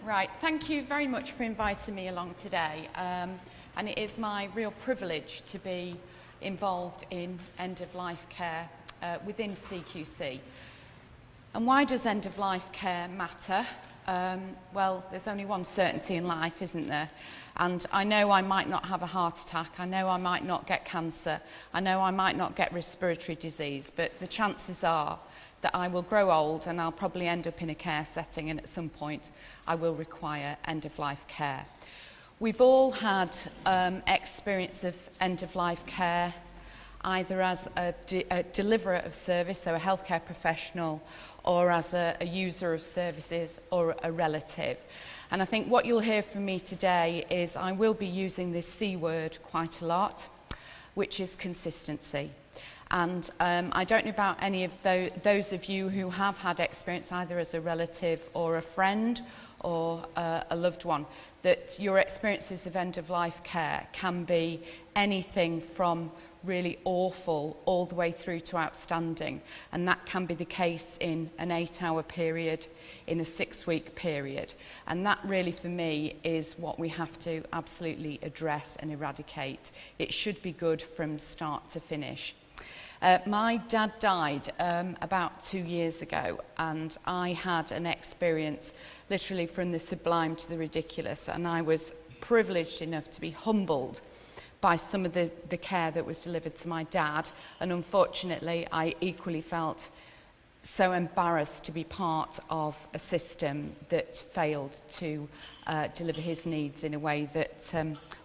Right, thank you very much for inviting me along today. And it is my real privilege to be involved in end-of-life care within CQC. And why does end-of-life care matter? Well, there's only one certainty in life, isn't there? And I know I might not have a heart attack, I know I might not get cancer, I know I might not get respiratory disease, but the chances are that I will grow old and I'll probably end up in a care setting, and at some point I will require end-of-life care. We've all had experience of end-of-life care, either as a deliverer of service, so a healthcare professional, or as a user of services or a relative. And I think what you'll hear from me today is I will be using this C word quite a lot, which is consistency. And I don't know about any of those of you who have had experience either as a relative or a friend or a loved one, that your experiences of end-of-life care can be anything from really awful all the way through to outstanding. And that can be the case in an 8-hour period, in a 6-week period. And that really, for me, is what we have to absolutely address and eradicate. It should be good from start to finish. My dad died about 2 years ago, and I had an experience literally from the sublime to the ridiculous, and I was privileged enough to be humbled by some of the care that was delivered to my dad, and unfortunately I equally felt so embarrassed to be part of a system that failed to deliver his needs in a way that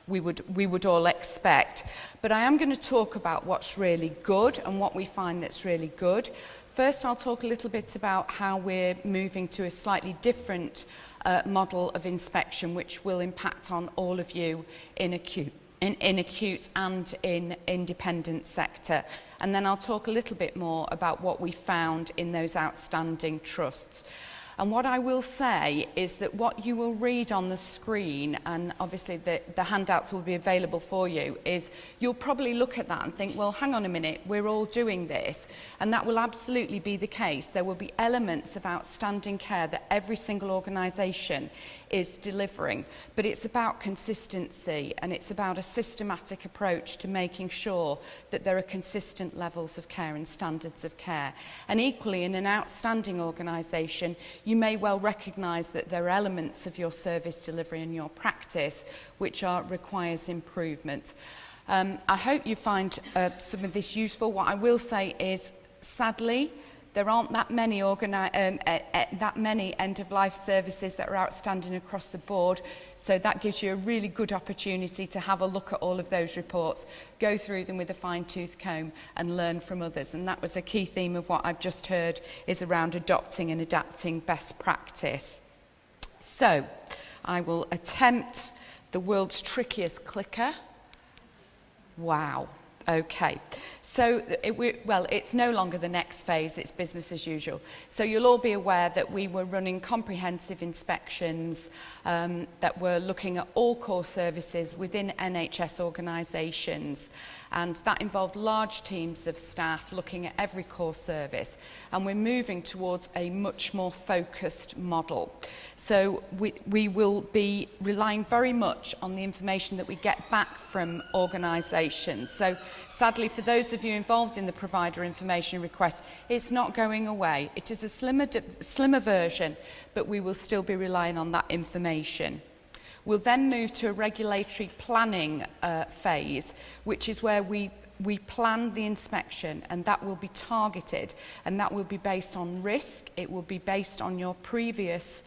we would all expect. But I am going to talk about what's really good and what we find that's really good. First, I'll talk a little bit about how we're moving to a slightly different model of inspection, which will impact on all of you in acute and in independent sector. And then I'll talk a little bit more about what we found in those outstanding trusts. And what I will say is that what you will read on the screen, and obviously the handouts will be available for you, is you'll probably look at that and think, well, hang on a minute, we're all doing this. And that will absolutely be the case. There will be elements of outstanding care that every single organisation is delivering. But it's about consistency, and it's about a systematic approach to making sure that there are consistent levels of care and standards of care. And equally, in an outstanding organisation, you may well recognise that there are elements of your service delivery and your practice which requires improvement. I hope you find some of this useful. What I will say is, sadly, there aren't that many end-of-life services that are outstanding across the board, so that gives you a really good opportunity to have a look at all of those reports, go through them with a fine-tooth comb and learn from others. And that was a key theme of what I've just heard, is around adopting and adapting best practice. So, I will attempt the world's trickiest clicker. Wow. Okay, so it's no longer the next phase, it's business as usual. So you'll all be aware that we were running comprehensive inspections that were looking at all core services within NHS organisations, and that involved large teams of staff looking at every core service, and we're moving towards a much more focused model. So we will be relying very much on the information that we get back from organisations. So sadly, for those of you involved in the provider information request, it's not going away. It is a slimmer version, but we will still be relying on that information. We'll then move to a regulatory planning phase, which is where we plan the inspection, and that will be targeted, and that will be based on risk, it will be based on your previous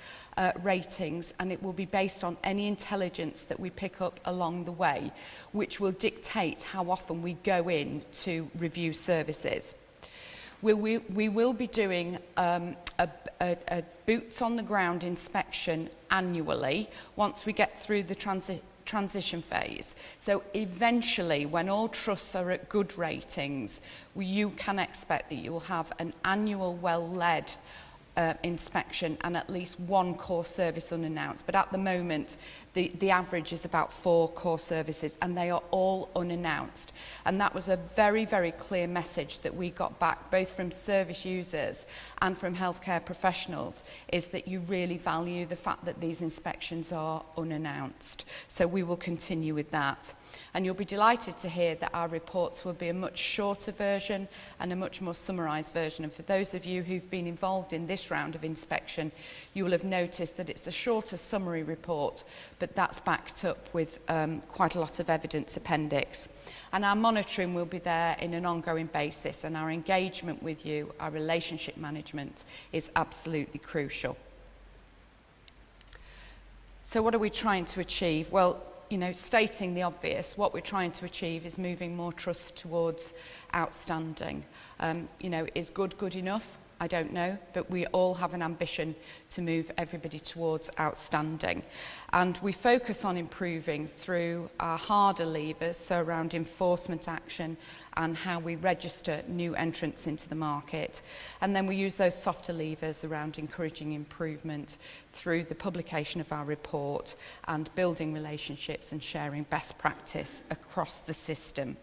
ratings, and it will be based on any intelligence that we pick up along the way, which will dictate how often we go in to review services. We will be doing a boots on the ground inspection annually once we get through the transition phase. So eventually, when all trusts are at good ratings, you can expect that you will have an annual well-led inspection and at least one core service unannounced. But at the moment, the average is about 4 core services, and they are all unannounced. And that was a very, very clear message that we got back, both from service users and from healthcare professionals, is that you really value the fact that these inspections are unannounced. So we will continue with that. And you'll be delighted to hear that our reports will be a much shorter version and a much more summarised version. And for those of you who've been involved in this round of inspection, you will have noticed that it's a shorter summary report, but that's backed up with quite a lot of evidence appendix. And our monitoring will be there in an ongoing basis, and our engagement with you, our relationship management, is absolutely crucial. So what are we trying to achieve? Well, you know, stating the obvious, what we're trying to achieve is moving more trust towards outstanding. You know, is good enough? I don't know, but we all have an ambition to move everybody towards outstanding. And we focus on improving through our harder levers, so around enforcement action and how we register new entrants into the market. And then we use those softer levers around encouraging improvement through the publication of our report and building relationships and sharing best practice across the system.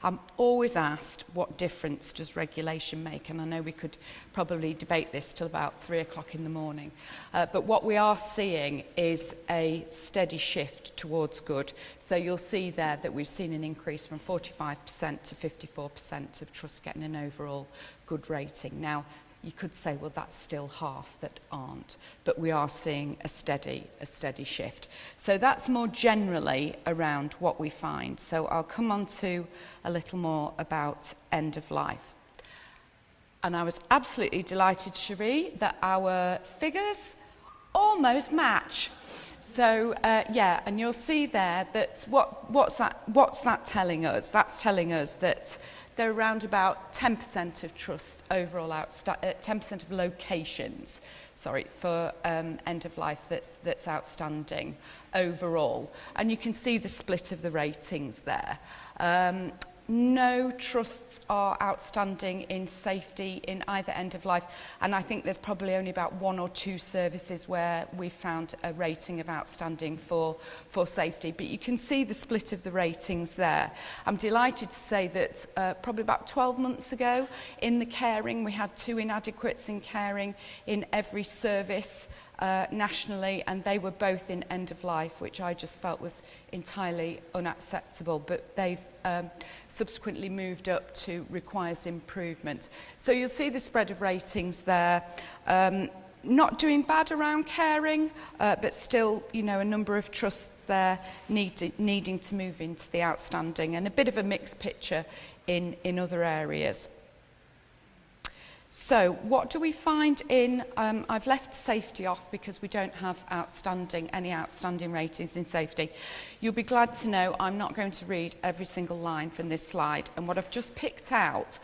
I'm always asked, what difference does regulation make? And I know we could probably debate this till about 3 o'clock in the morning. But what we are seeing is a steady shift towards good. So you'll see there that we've seen an increase from 45% to 54% of trusts getting an overall good rating. Now, you could say, well, that's still half that aren't, but we are seeing a steady shift. So that's more generally around what we find. So I'll come on to a little more about end of life. And I was absolutely delighted, Cherie, that our figures almost match. So yeah, and you'll see there that what's that telling us? That's telling us that there are around about 10% of trusts overall, 10% of locations, sorry, for end of life that's outstanding overall. And you can see the split of the ratings there. No trusts are outstanding in safety in either end of life, and I think there's probably only about 1 or 2 services where we've found a rating of outstanding for safety, but you can see the split of the ratings there. I'm delighted to say that probably about 12 months ago in the caring, we had 2 inadequates in caring in every service nationally, and they were both in end of life, which I just felt was entirely unacceptable, but they've subsequently moved up to requires improvement. So you'll see the spread of ratings there. Not doing bad around caring, but still, you know, a number of trusts there needing to move into the outstanding, and a bit of a mixed picture in other areas. So what do we find in, I've left safety off because we don't have any outstanding ratings in safety. You'll be glad to know I'm not going to read every single line from this slide, and what I've just picked out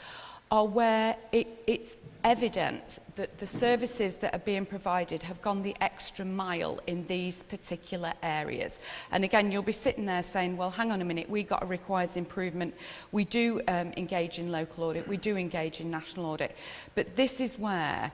are where it's evident that the services that are being provided have gone the extra mile in these particular areas. And again, you'll be sitting there saying, well, hang on a minute, we got a requires improvement. We do engage in local audit. We do engage in national audit. But this is where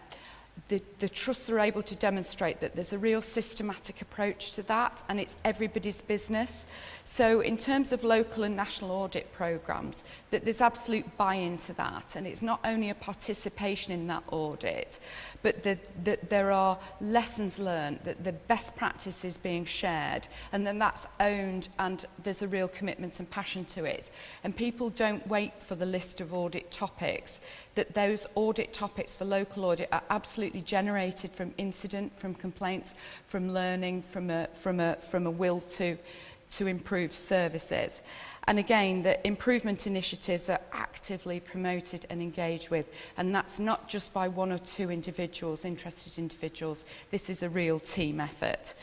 the trusts are able to demonstrate that there's a real systematic approach to that, and it's everybody's business. So in terms of local and national audit programmes, that there's absolute buy-in to that, and it's not only a participation in that audit, but that there are lessons learned, that the best practice is being shared, and then that's owned, and there's a real commitment and passion to it. And people don't wait for the list of audit topics, that those audit topics for local audit are absolutely generated from incident, from complaints, from learning, from a will to improve services. And again, the improvement initiatives are actively promoted and engaged with, and that's not just by 1 or 2 individuals, interested individuals. This is a real team effort.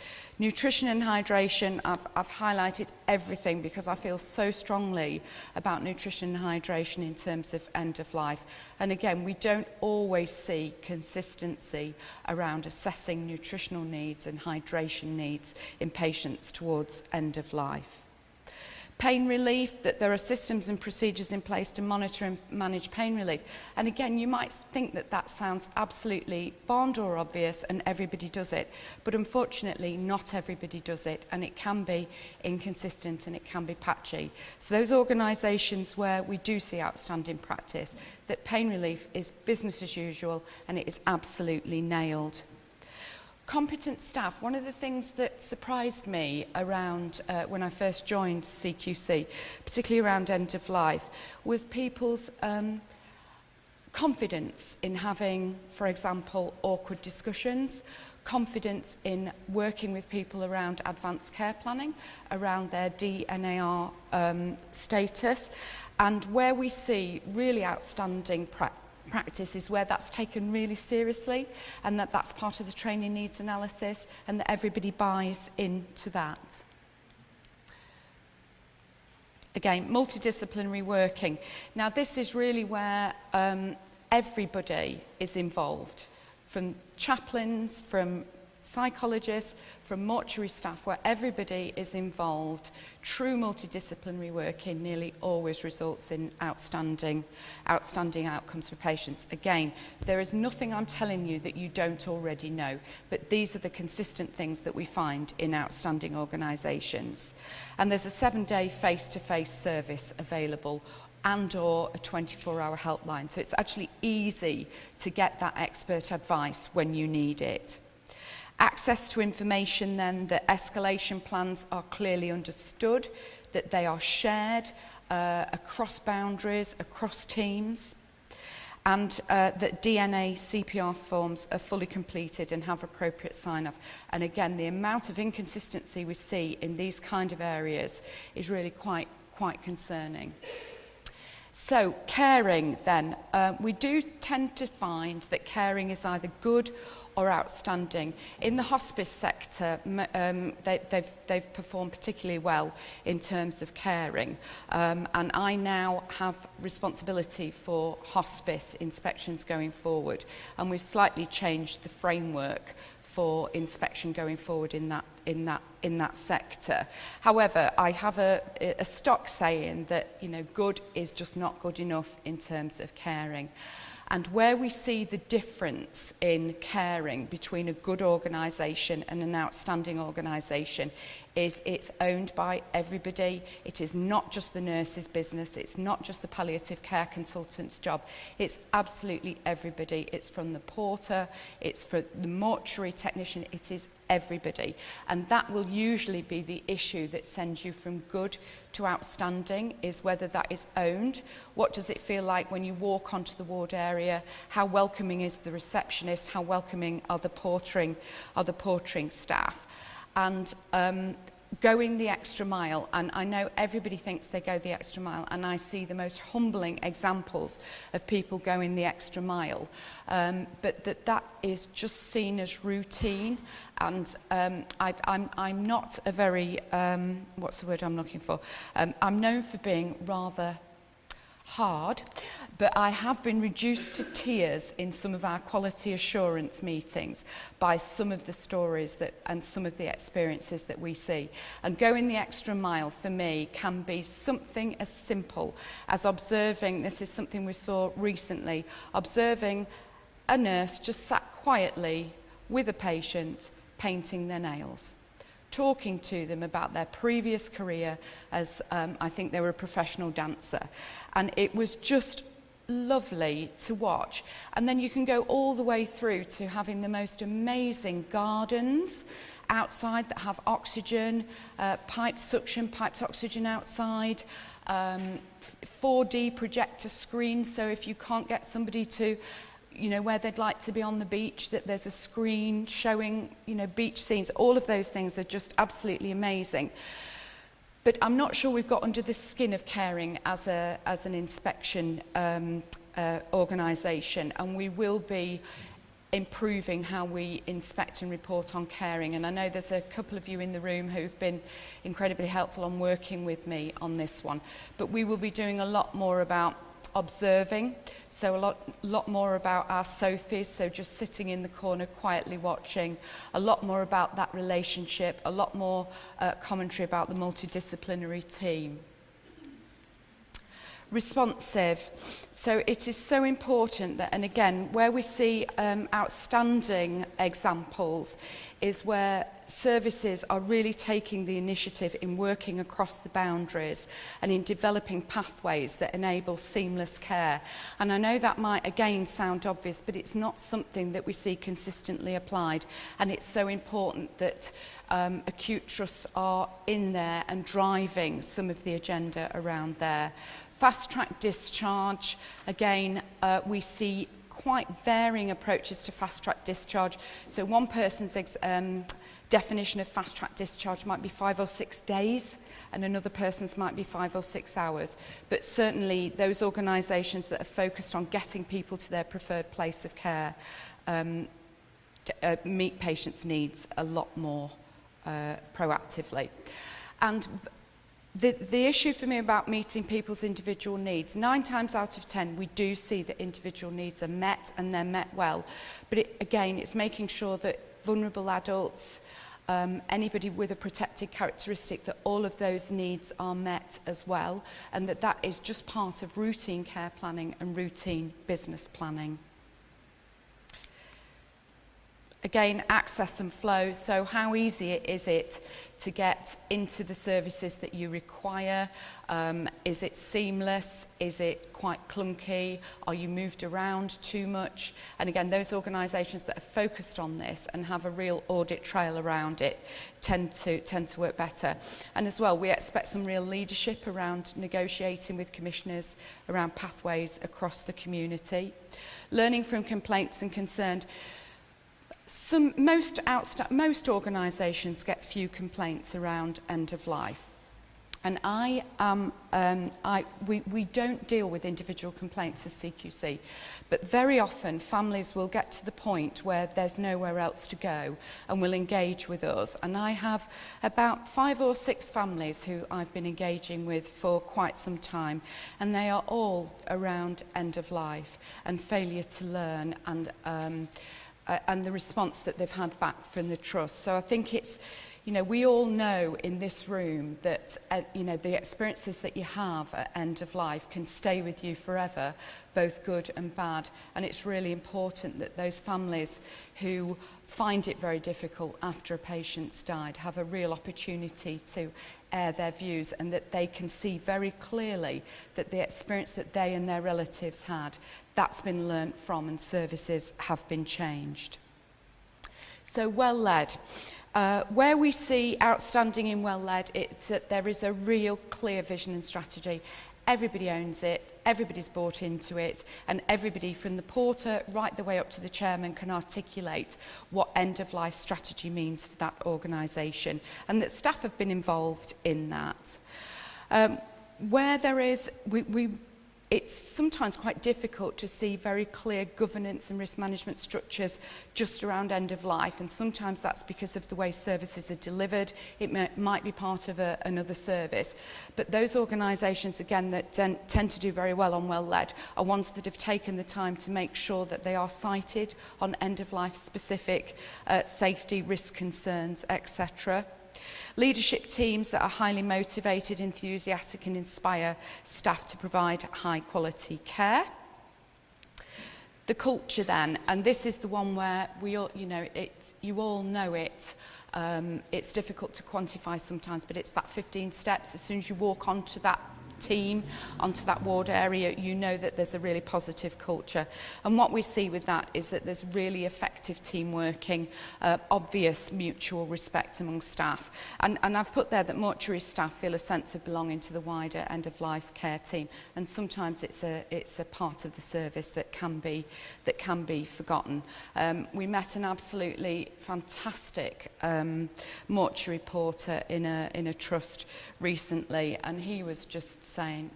Nutrition and hydration, I've highlighted everything because I feel so strongly about nutrition and hydration in terms of end of life. And again, we don't always see consistency around assessing nutritional needs and hydration needs in patients towards end of life. Pain relief, that there are systems and procedures in place to monitor and manage pain relief. And again, you might think that that sounds absolutely bond or obvious and everybody does it, but unfortunately not everybody does it, and it can be inconsistent and it can be patchy. So those organisations where we do see outstanding practice, that pain relief is business as usual and it is absolutely nailed. Competent staff, one of the things that surprised me around when I first joined CQC, particularly around end of life, was people's confidence in having, for example, awkward discussions, confidence in working with people around advanced care planning, around their DNAR status, and where we see really outstanding practice is where that's taken really seriously, and that's part of the training needs analysis, and that everybody buys into that. Again, multidisciplinary working. Now this is really where everybody is involved, from chaplains, from psychologists, from mortuary staff, where everybody is involved. True multidisciplinary working nearly always results in outstanding outcomes for patients. Again, there is nothing I'm telling you that you don't already know, but these are the consistent things that we find in outstanding organisations. And there's a 7-day face-to-face service available, and or a 24-hour helpline. So it's actually easy to get that expert advice when you need it. Access to information then, that escalation plans are clearly understood, that they are shared across boundaries, across teams, and that DNA CPR forms are fully completed and have appropriate sign-off. And again, the amount of inconsistency we see in these kind of areas is really quite concerning. So, caring then, we do tend to find that caring is either good or outstanding. In the hospice sector, they've performed particularly well in terms of caring, and I now have responsibility for hospice inspections going forward, and we've slightly changed the framework for inspection going forward in that sector. However, I have a stock saying that, you know, good is just not good enough in terms of caring. And where we see the difference in caring between a good organisation and an outstanding organisation is it's owned by everybody. It is not just the nurse's business. It's not just the palliative care consultant's job. It's absolutely everybody. It's from the porter, it's for the mortuary technician, it is everybody. And that will usually be the issue that sends you from good to outstanding, is whether that is owned. What does it feel like when you walk onto the ward area? How welcoming is the receptionist? How welcoming are the portering staff? And going the extra mile, and I know everybody thinks they go the extra mile, and I see the most humbling examples of people going the extra mile, but that is just seen as routine. And I'm not a very, what's the word I'm looking for? I'm known for being rather hard, but I have been reduced to tears in some of our quality assurance meetings by some of the stories and some of the experiences that we see. And going the extra mile for me can be something as simple as observing, this is something we saw recently, observing a nurse just sat quietly with a patient painting their nails, talking to them about their previous career as, I think they were a professional dancer. And it was just lovely to watch. And then you can go all the way through to having the most amazing gardens outside that have oxygen, piped oxygen outside, 4D projector screens, so if you can't get somebody to, you know, where they'd like to be on the beach, that there's a screen showing, you know, beach scenes. All of those things are just absolutely amazing. But I'm not sure we've got under the skin of caring as an inspection organisation, and we will be improving how we inspect and report on caring. And I know there's a couple of you in the room who've been incredibly helpful on working with me on this one. But we will be doing a lot more about observing, so a lot more about our sophies, so just sitting in the corner quietly watching, a lot more about that relationship, a lot more commentary about the multidisciplinary team. Responsive. So it is so important that, and again, where we see outstanding examples is where services are really taking the initiative in working across the boundaries and in developing pathways that enable seamless care. And I know that might again sound obvious, but it's not something that we see consistently applied, and it's so important that acute trusts are in there and driving some of the agenda around there. Fast-track discharge, again, we see quite varying approaches to fast-track discharge. So one person's definition of fast-track discharge might be 5 or 6 days, and another person's might be 5 or 6 hours. But certainly those organisations that are focused on getting people to their preferred place of care meet patients' needs a lot more proactively. And the issue for me about meeting people's individual needs, 9 times out of 10 we do see that individual needs are met and they're met well, but it's making sure that vulnerable adults, anybody with a protected characteristic, that all of those needs are met as well, and that is just part of routine care planning and routine business planning. Again, access and flow. So how easy is it to get into the services that you require? Is it seamless? Is it quite clunky? Are you moved around too much? And again, those organisations that are focused on this and have a real audit trail around it tend to work better. And as well, we expect some real leadership around negotiating with commissioners around pathways across the community. Learning from complaints and concerns. Most organisations get few complaints around end of life, and we don't deal with individual complaints as CQC, but very often families will get to the point where there's nowhere else to go and will engage with us. And I have about 5 or 6 families who I've been engaging with for quite some time, and they are all around end of life and failure to learn and the response that they've had back from the trust. So I think it's, we all know in this room that, the experiences that you have at end of life can stay with you forever, both good and bad. And it's really important that those families who find it very difficult after a patient's died have a real opportunity to air their views, and that they can see very clearly that the experience that they and their relatives had, that's been learnt from and services have been changed. So well-led. Where we see outstanding in well-led, it's that there is a real clear vision and strategy. Everybody owns it, everybody's bought into it, and everybody from the porter right the way up to the chairman can articulate what end-of-life strategy means for that organisation, and that staff have been involved in that. Where there is, it's sometimes quite difficult to see very clear governance and risk management structures just around end of life, and sometimes that's because of the way services are delivered. It might be part of another service, but those organisations again that tend to do very well on well-led are ones that have taken the time to make sure that they are cited on end of life specific safety, risk concerns, etc. Leadership teams that are highly motivated, enthusiastic and inspire staff to provide high quality care. The culture then, and this is the one where we all, you all know it. It's difficult to quantify sometimes, but it's that 15 steps. As soon as you walk onto that team, onto that ward area, you know that there's a really positive culture. And what we see with that is that there's really effective team working, obvious mutual respect among staff. And I've put there that mortuary staff feel a sense of belonging to the wider end-of-life care team. And sometimes it's a part of the service that can be forgotten. We met an absolutely fantastic mortuary porter in a trust recently, and he was just saying,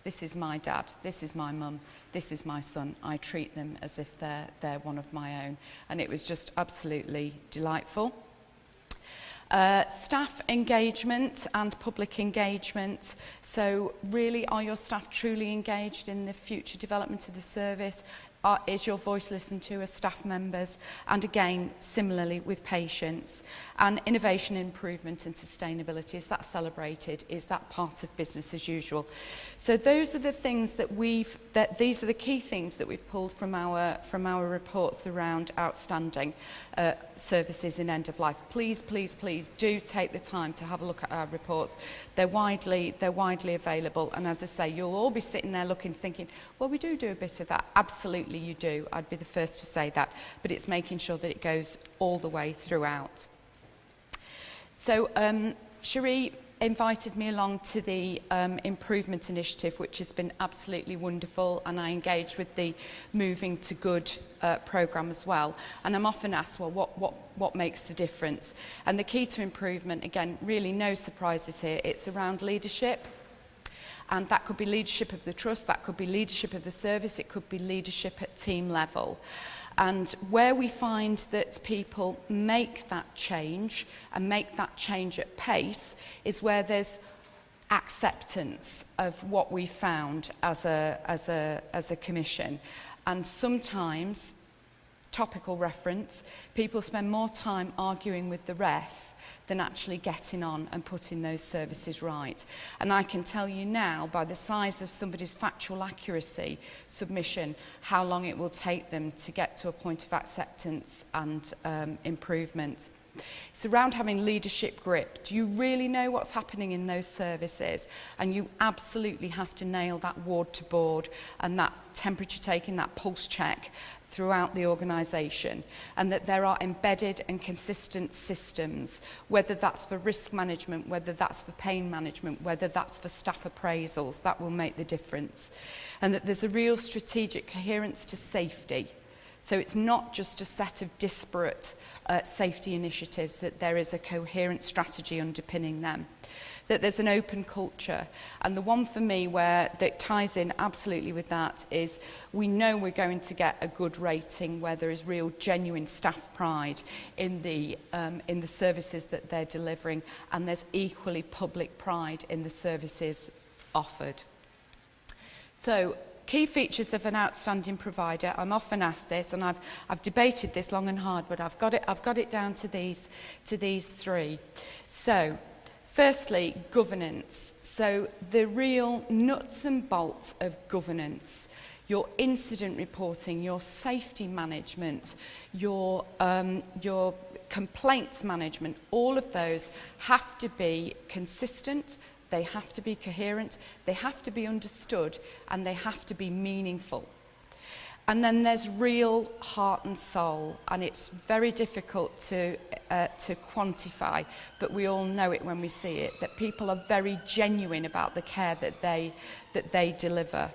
this is my dad, this is my mum, this is my son. I treat them as if they're one of my own. And it was just absolutely delightful. Staff engagement and public engagement. So really, are your staff truly engaged in the future development of the service? Is your voice listened to as staff members? And again, similarly with patients. And innovation, improvement and sustainability, is that celebrated? Is that part of business as usual? So those are the things that these are the key themes that we've pulled from our reports around outstanding services in end of life. Please, please, please do take the time to have a look at our reports. They're widely available, and as I say, you'll all be sitting there looking, thinking, well, we do a bit of that. Absolutely you do. I'd be the first to say that, but it's making sure that it goes all the way throughout. So Cherie invited me along to the improvement initiative, which has been absolutely wonderful, and I engage with the Moving to Good programme as well. And I'm often asked, well, what makes the difference? And the key to improvement, again, really no surprises here. It's around leadership. And that could be leadership of the trust, that could be leadership of the service, it could be leadership at team level. And where we find that people make that change and make that change at pace is where there's acceptance of what we found as a commission. And sometimes, topical reference, people spend more time arguing with the ref than actually getting on and putting those services right. And I can tell you now, by the size of somebody's factual accuracy submission, how long it will take them to get to a point of acceptance and improvement. It's around having leadership grip. Do you really know what's happening in those services? And you absolutely have to nail that ward to board and that temperature taking, that pulse check throughout the organisation, and that there are embedded and consistent systems, whether that's for risk management, whether that's for pain management, whether that's for staff appraisals, that will make the difference. And that there's a real strategic coherence to safety. So it's not just a set of disparate safety initiatives, that there is a coherent strategy underpinning them. That there's an open culture. And the one for me that ties in absolutely with that is we know we're going to get a good rating where there is real genuine staff pride in the services that they're delivering, and there's equally public pride in the services offered. So key features of an outstanding provider. I'm often asked this, and I've debated this long and hard, but I've got it down to these three. So firstly, governance. So the real nuts and bolts of governance, your incident reporting, your safety management, your complaints management, all of those have to be consistent, they have to be coherent, they have to be understood, and they have to be meaningful. And then there's real heart and soul, and it's very difficult to quantify, but we all know it when we see it, that people are very genuine about the care that they deliver.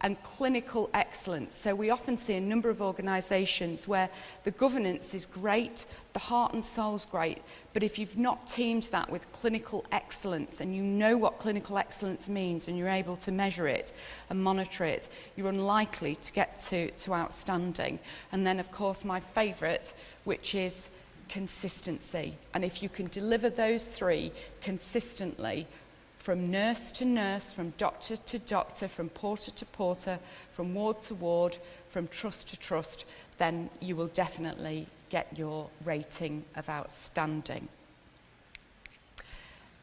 And clinical excellence. So we often see a number of organisations where the governance is great, the heart and soul's great, but if you've not teamed that with clinical excellence and you know what clinical excellence means and you're able to measure it and monitor it, you're unlikely to get to outstanding. And then, of course, my favourite, which is consistency. And if you can deliver those three consistently, from nurse to nurse, from doctor to doctor, from porter to porter, from ward to ward, from trust to trust, then you will definitely get your rating of outstanding.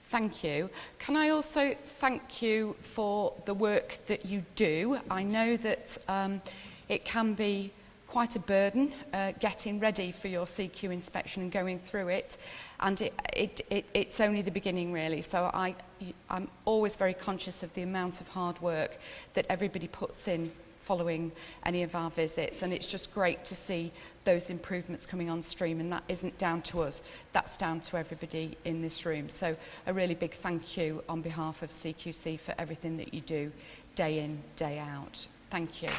Thank you. Can I also thank you for the work that you do? I know that it can be quite a burden getting ready for your CQ inspection and going through it, and it's only the beginning really. So I'm always very conscious of the amount of hard work that everybody puts in following any of our visits, and it's just great to see those improvements coming on stream, and that isn't down to us, that's down to everybody in this room. So a really big thank you on behalf of CQC for everything that you do day in, day out. Thank you.